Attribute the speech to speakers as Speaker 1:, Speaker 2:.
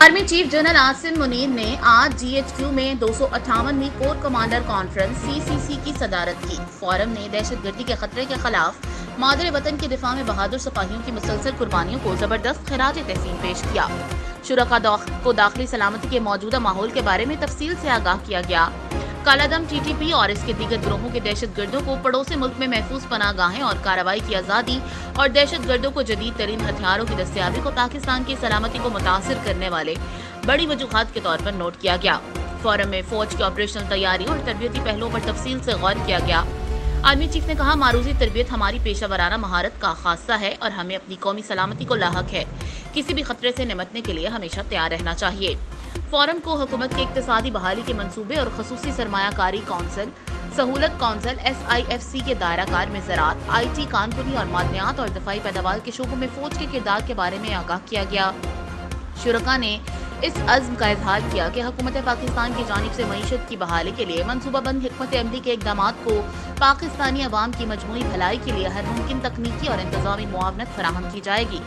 Speaker 1: Army chief general Asim Munir ने आज GHQ में 258वीं कोर कमांडर कॉन्फ्रेंस CCC की सदारत की। फोरम ने दहशतगर्दी के खतरे के खिलाफ मादरे वतन के दिफा में बहादुर सिपाहियों की मुसलसल कुर्बानियों को जबरदस्त खिराज तहसीन पेश किया। शुरका को दाखिली सलामती के मौजूदा माहौल के बारे में तफसील से आगाह किया गया। कालादम TTP और इसके दीगर गिरोहों के दहशत गर्दों को पड़ोसी मुल्क में महफूज पनाहगाहें और कार्रवाई की आज़ादी और दहशत गर्दों को जदीद तरीन हथियारों की दस्तियाबी को पाकिस्तान की सलामती को मुतासिर करने वाले बड़ी वजूहात के तौर पर नोट किया गया। फोरम में फौज की ऑपरेशनल तैयारी और तरबियती पहलुओं पर तफसील से गौर किया गया। आर्मी चीफ ने कहा, मारूजी तरबियत हमारी पेशा वराना महारत का खासा है और हमें अपनी कौमी सलामती को लाहक है। किसी भी खतरे से निपटने के लिए हमेशा तैयार रहना चाहिए। फोरम को हुकूमत के इक्तिसादी बहाली के मंसूबे और खसूसी सरमायाकारी कौंसिल, सहूलत कौंसिल SIFC के दायरा कार में ज़राअत, IT, कानपुनी और मादनियात और दफाई पैदावार के शोबों में फौज के किरदार के बारे में आगाह किया गया। शुरका ने इस अज़्म का इजहार किया कि हुकूमत पाकिस्तान की जानिब से मईशत की बहाली के लिए मनसूबाबंद हिकमत अमली के इक़दामात को पाकिस्तानी अवाम की मजमूई भलाई के लिए हर मुमकिन तकनीकी और इंतज़ामी मुआवनत फराहम की जाएगी।